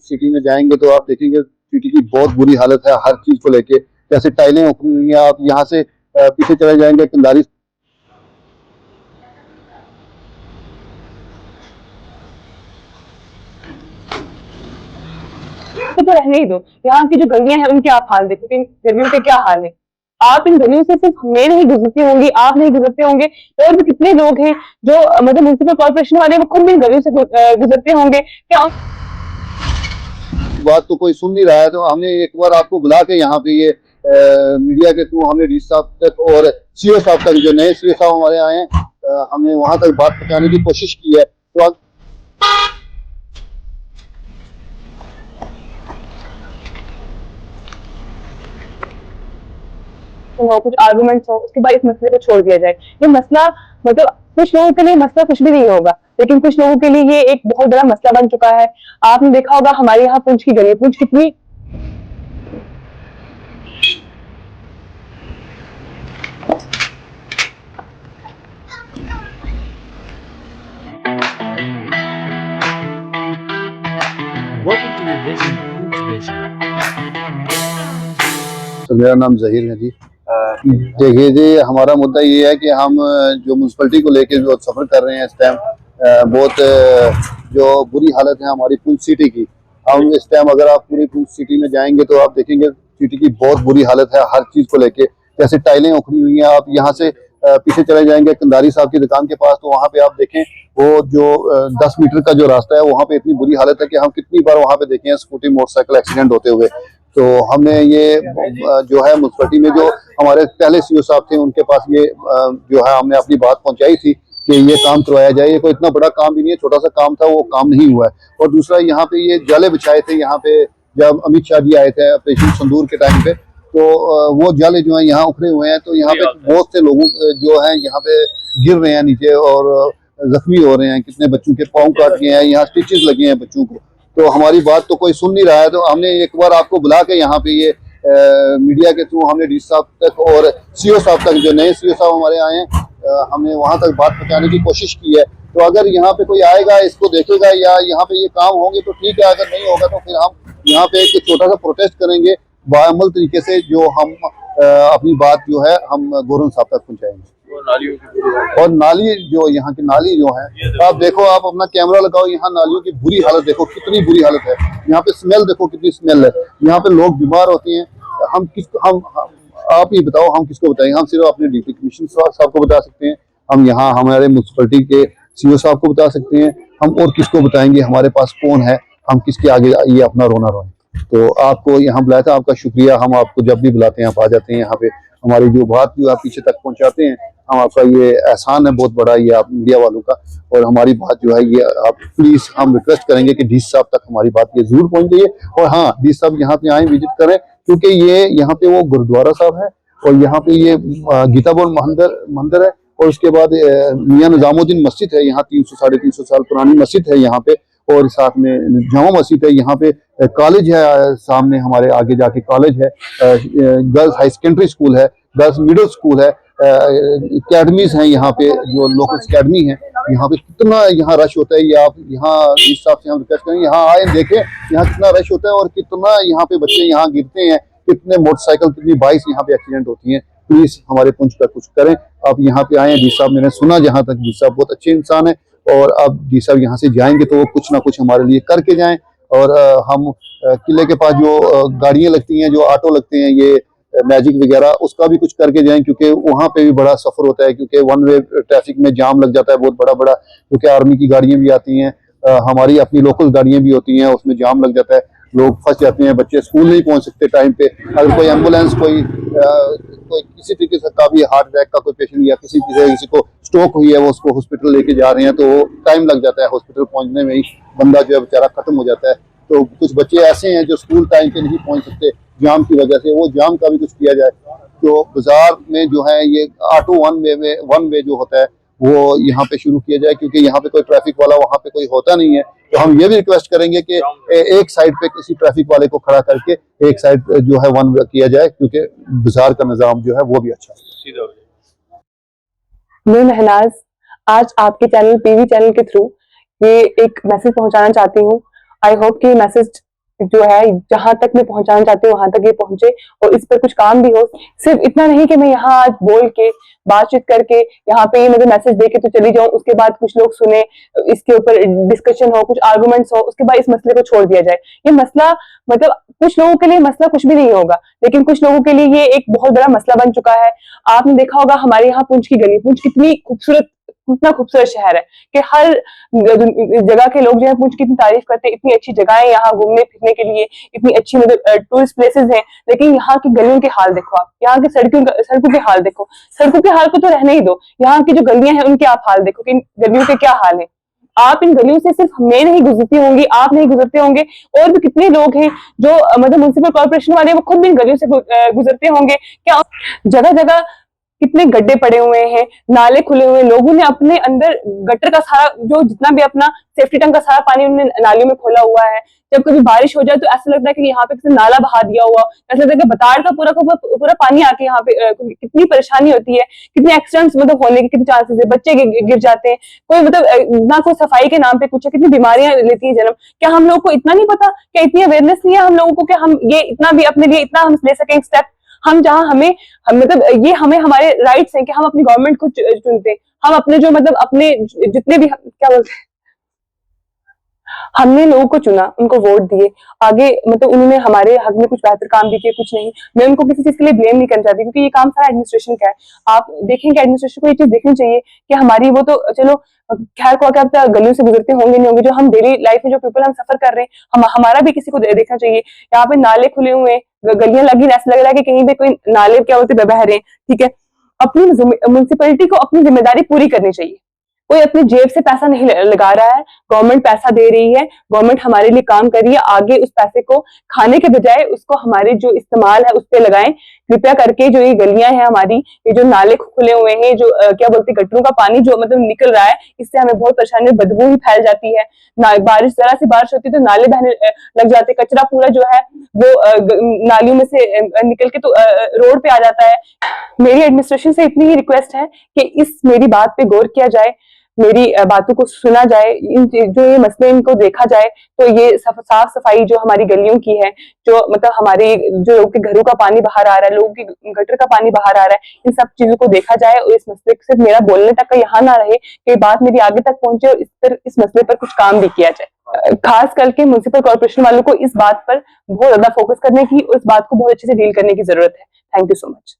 City में जाएंगे तो आप देखेंगे सिटी की बहुत बुरी हालत है हर चीज को लेके। जैसे टाइलें उखड़ी हुई हैं, आप यहाँ से पीछे चले जाएंगे कंधारी तो रहने ही दो। यहाँ की जो गलियां हैं उनके आप हाल देखो कि इन गलियों के क्या हाल है। आप इन गलियों से सिर्फ मैं नहीं गुजरती होंगी, आप नहीं गुजरते होंगे, तो और भी कितने लोग हैं जो मतलब म्युनिसिपल कॉर्पोरेशन वाले वो खुद भी इन गलियों से गुजरते होंगे। क्या बात तो कोई सुन नहीं रहा है, तो हमने एक बार आपको बुला के यहाँ पे ये मीडिया के थ्रू हमने डी साहब तक और सीओ साहब तक, जो नए सीओ साहब हमारे आए हैं, हमने वहां तक बात पहुंचाने की कोशिश की है। तो कुछ आर्गुमेंट्स हो, उसके बाद इस मसले को छोड़ दिया जाए। ये मसला मतलब कुछ लोगों के लिए मसला कुछ भी नहीं होगा, लेकिन कुछ लोगों के लिए ये एक बहुत बड़ा मसला बन चुका है। आपने देखा होगा हमारे यहाँ पुंछ की गली, पुंछ कितनी Welcome to your Vision Foods Vision. तो मेरा नाम जहीर है जी। देखिए जी, हमारा मुद्दा ये है कि हम जो म्यूनसिपलिटी को लेके जो सफ़र कर रहे हैं इस टाइम, बहुत जो बुरी हालत है हमारी पुंछ सिटी की। हम इस टाइम अगर आप पूरी पुंछ सिटी में जाएंगे तो आप देखेंगे सिटी की बहुत बुरी हालत है हर चीज़ को लेके। जैसे टाइलें उखड़ी हुई हैं, आप यहाँ से पीछे चले जाएंगे कंधारी साहब की दुकान के पास, तो वहाँ पे आप देखें वो जो 10 मीटर का जो रास्ता है, वहाँ पे इतनी बुरी हालत है कि हम कितनी बार वहाँ पे देखे हैं स्कूटी मोटरसाइकिल एक्सीडेंट होते हुए। तो हमने ये जो है म्यूनसिपलिटी में जो हमारे पहले सीओ साहब थे उनके पास ये जो है हमने अपनी बात पहुंचाई थी कि ये काम करवाया जाए। ये कोई इतना बड़ा काम भी नहीं है, छोटा सा काम था, वो काम नहीं हुआ है। और दूसरा, यहाँ पे ये जाले बिछाए थे यहाँ पे जब अमित शाह जी आए थे ऑपरेशन सिंदूर के टाइम पे, तो वो जाले जो है यहाँ उखड़े हुए हैं। तो यहाँ पे बहुत से लोगों जो है यहाँ पे गिर रहे हैं नीचे और जख्मी हो रहे हैं। कितने बच्चों के पाँव काट गए हैं, यहाँ स्टिचेस लगे हैं बच्चों को। तो हमारी बात तो कोई सुन नहीं रहा है, तो हमने एक बार आपको बुला के यहाँ पे ये मीडिया के थ्रू हमने डी साहब तक और सीओ साहब तक, जो नए सीओ साहब हमारे आए हैं, हमने वहां तक बात पहुंचाने की कोशिश की है। तो अगर यहाँ पे कोई आएगा, इसको देखेगा या यहाँ पे ये काम होंगे तो ठीक है, अगर नहीं होगा तो फिर हम यहाँ पे एक छोटा सा प्रोटेस्ट करेंगे बाअमल तरीके से, जो हम अपनी बात जो है हम गवर्नर साहब तक पहुँचाएंगे। और नाली जो यहाँ की नाली जो है, आप देखो, आप अपना कैमरा लगाओ, यहाँ नालियों की बुरी हालत देखो, कितनी बुरी हालत है। यहाँ पे स्मेल देखो, कितनी स्मेल है। यहाँ पे लोग बीमार होते हैं। हम आप ही बताओ, हम किसको बताएंगे? हम सिर्फ अपने डिप्टी कमिश्नर साहब को बता सकते हैं, हम यहाँ हमारे म्यूनसिपलिटी के सीओ साहब को बता सकते हैं, हम और किसको बताएंगे? हमारे पास कौन है, हम किसके आगे ये अपना रोना रोएं? तो आपको यहाँ बुलाया था, आपका शुक्रिया। हम आपको जब भी बुलाते हैं आप आ जाते हैं यहाँ पे, हमारी जो बात जो आप पीछे तक पहुँचाते हैं, हम आपका ये एहसान है बहुत बड़ा, ये आप मीडिया वालों का। और हमारी बात जो है ये आप प्लीज, हम रिक्वेस्ट करेंगे कि डी साहब तक हमारी बात ये जरूर पहुंच जाइए। और हाँ, डी साहब यहाँ पे आए, विजिट करें, क्योंकि ये यहाँ पे वो गुरुद्वारा साहब है और यहाँ पे ये गीताबोल मंदिर है, और उसके बाद मियां निजामुद्दीन मस्जिद है। यहाँ 300 साढ़े 300 साल पुरानी मस्जिद है यहाँ पे, और साथ में जामा मस्जिद है। यहाँ पे कॉलेज है, सामने हमारे आगे जाके कॉलेज है, गर्ल्स हाई सेकेंडरी स्कूल है, गर्ल्स मिडिल स्कूल है, अकेडमीज हैं यहाँ पे, जो लोकल अकेडमी है। यहाँ पे कितना यहाँ रश होता है, ये आप यहाँ इस हिसाब से हम रिक्वेस्ट करेंगे, यहाँ आए देखें यहाँ कितना रश होता है और कितना यहाँ पे बच्चे यहाँ गिरते हैं, कितने मोटरसाइकिल, कितनी बाइक्स यहाँ पे एक्सीडेंट होती हैं। प्लीज हमारे पुंछ का कुछ करें। आप यहाँ पे आए, डी साहब, मैंने सुना जहाँ तक डी साहब बहुत अच्छे इंसान है, और अब डी साहब यहाँ से जाएंगे तो वो कुछ ना कुछ हमारे लिए करके जाएं। और हम किले के पास जो गाड़ियाँ लगती हैं, जो ऑटो लगते हैं, ये मैजिक वगैरह, उसका भी कुछ करके जाएं, क्योंकि वहाँ पे भी बड़ा सफर होता है, क्योंकि वन वे ट्रैफिक में जाम लग जाता है बहुत बड़ा बड़ा, क्योंकि आर्मी की गाड़ियाँ भी आती हैं, हमारी अपनी लोकल गाड़ियाँ भी होती हैं, उसमें जाम लग जाता है, लोग फंस जाते हैं, बच्चे स्कूल नहीं पहुँच सकते टाइम पे। अगर कोई एम्बुलेंस, कोई किसी तरीके से का भी हार्ट अटैक का कोई पेशेंट या किसी को स्ट्रोक हुई है, वो उसको हॉस्पिटल लेके जा रहे हैं, तो टाइम लग जाता है, हॉस्पिटल पहुंचने में ही बंदा जो है बेचारा खत्म हो जाता है। तो कुछ बच्चे ऐसे हैं जो स्कूल टाइम पे नहीं पहुंच सकते जाम की वजह से, वो जाम का भी कुछ किया जाए। तो बाजार में जो है ये ऑटो वन वे जो होता है वो यहाँ पे शुरू किया जाए, क्योंकि यहाँ पे कोई ट्रैफिक वाला वहाँ पे कोई होता नहीं है। तो हम ये भी रिक्वेस्ट करेंगे कि एक साइड पे किसी ट्रैफिक वाले को खड़ा करके एक साइड जो है वन वे किया जाए, क्योंकि बाजार का निजाम जो है वो भी अच्छा है। मैं महनाज आज आपके चैनल, पीवी चैनल के थ्रू ये एक मैसेज पहुंचाना चाहती हूँ। आई होप कि मैसेज जो है जहां तक मैं पहुंचाना चाहती हूँ वहां तक ये पहुंचे और इस पर कुछ काम भी हो। सिर्फ इतना नहीं कि मैं यहाँ आज बोल के बातचीत करके यहाँ पे मतलब मैसेज दे के तो चली जाऊं, उसके बाद कुछ लोग सुने, इसके ऊपर डिस्कशन हो, कुछ आर्गुमेंट्स हो, उसके बाद इस मसले को छोड़ दिया जाए। ये मसला मतलब कुछ लोगों के लिए मसला कुछ भी नहीं होगा, लेकिन कुछ लोगों के लिए ये एक बहुत बड़ा मसला बन चुका है। आपने देखा होगा हमारे यहाँ पुंछ की गली, पुंछ कितनी खूबसूरत, कितना खूबसूरत शहर है कि हर जगह के लोग जो है पुंछ की इतनी तारीफ करते हैं, इतनी अच्छी जगह है यहाँ घूमने फिरने के लिए, इतनी अच्छी मतलब टूरिस्ट प्लेसेस हैं। लेकिन यहाँ की गलियों के हाल देखो आप, यहाँ की सड़कों के हाल देखो, सड़कों के हाल को तो रहने ही दो, यहाँ की जो गलियां हैं उनके आप हाल देखो कि इन गलियों के क्या हाल है। आप इन गलियों से सिर्फ मैं नहीं गुजरती होंगी, आप नहीं गुजरते होंगे, और भी कितने लोग हैं जो मतलब म्युनिसिपल कॉर्पोरेशन वाले वो खुद भी इन गलियों से गुजरते होंगे। क्या जगह जगह कितने गड्ढे पड़े हुए हैं, नाले खुले हुए हैं, लोगों ने अपने अंदर गटर का सारा जो जितना भी अपना सेफ्टी टैंक का सारा पानी उन्होंने नालियों में खोला हुआ है। जब कभी बारिश हो जाए तो ऐसा लगता है कि यहाँ पे किसी नाला बहा दिया हुआ, ऐसा लगता है कि बताड़ का पूरा पानी आके यहाँ पे कितनी परेशानी होती है, कितने एक्सीडेंट्स मतलब होने के कितने चांसेस है, बच्चे गिर जाते हैं, कोई मतलब ना कोई सफाई के नाम पे कुछ है, कितनी बीमारियां लेती है जन्म। क्या हम लोगों को इतना नहीं पता, क्या इतनी अवेयरनेस नहीं है हम लोगों को कि हम ये इतना भी अपने लिए इतना हम ले सकें स्टेप, हम जहां हम मतलब ये हमें हमारे राइट्स हैं कि हम अपनी गवर्नमेंट को चुनते हैं, हम अपने जो मतलब अपने जितने भी क्या बोलते हैं, हमने लोगों को चुना, उनको वोट दिए, आगे मतलब उन्होंने हमारे हक में कुछ बेहतर काम भी किए, कुछ नहीं। मैं उनको किसी चीज के लिए ब्लेम नहीं करना चाहती क्योंकि ये काम सारा एडमिनिस्ट्रेशन का है। आप देखेंगे एडमिनिस्ट्रेशन को ये चीज देखनी चाहिए कि हमारी वो तो चलो खैर को क्या गलियों से गुजरते होंगे नहीं होंगे, जो हम डेली लाइफ में जो पीपल हम सफर कर रहे हैं, हमारा भी किसी को देखना चाहिए। यहाँ पे नाले खुले हुए हैं, गलियां लगी, ऐसा लग रहा है कि कहीं पे कोई नाले क्या बोलते बह रहे हैं। ठीक है, अपनी म्युनिसिपैलिटी को अपनी जिम्मेदारी पूरी करनी चाहिए। कोई अपनी जेब से पैसा नहीं लगा रहा है, गवर्नमेंट पैसा दे रही है, गवर्नमेंट हमारे लिए काम कर रही है, आगे उस पैसे को खाने के बजाय उसको हमारे जो इस्तेमाल है उस पर लगाएं। कृपया करके जो ये गलियां हैं हमारी, ये जो नाले खुले हुए हैं, जो क्या बोलते हैं गटरों का पानी जो मतलब निकल रहा है, इससे हमें बहुत परेशानी, बदबू भी फैल जाती है। बारिश जरा सी बारिश होती है तो नाले बहने लग जाते, कचरा पूरा जो है वो नालियों में से निकल के तो रोड पे आ जाता है। मेरी एडमिनिस्ट्रेशन से इतनी ही रिक्वेस्ट है कि इस मेरी बात पे गौर किया जाए, मेरी बातों को सुना जाए, जो ये मसले इनको देखा जाए, तो ये साफ सफाई जो हमारी गलियों की है, जो मतलब हमारे जो लोगों के घरों का पानी बाहर आ रहा है, लोगों के गटर का पानी बाहर आ रहा है, इन सब चीजों को देखा जाए और इस मसले सिर्फ मेरा बोलने तक का यहाँ ना रहे कि बात मेरी आगे तक पहुंचे और इस मसले पर कुछ काम भी किया जाए। खास करके म्युनिसिपल कॉर्पोरेशन वालों को इस बात पर बहुत ज्यादा फोकस करने की और इस बात को बहुत अच्छे से डील करने की जरूरत है। Thank you so much.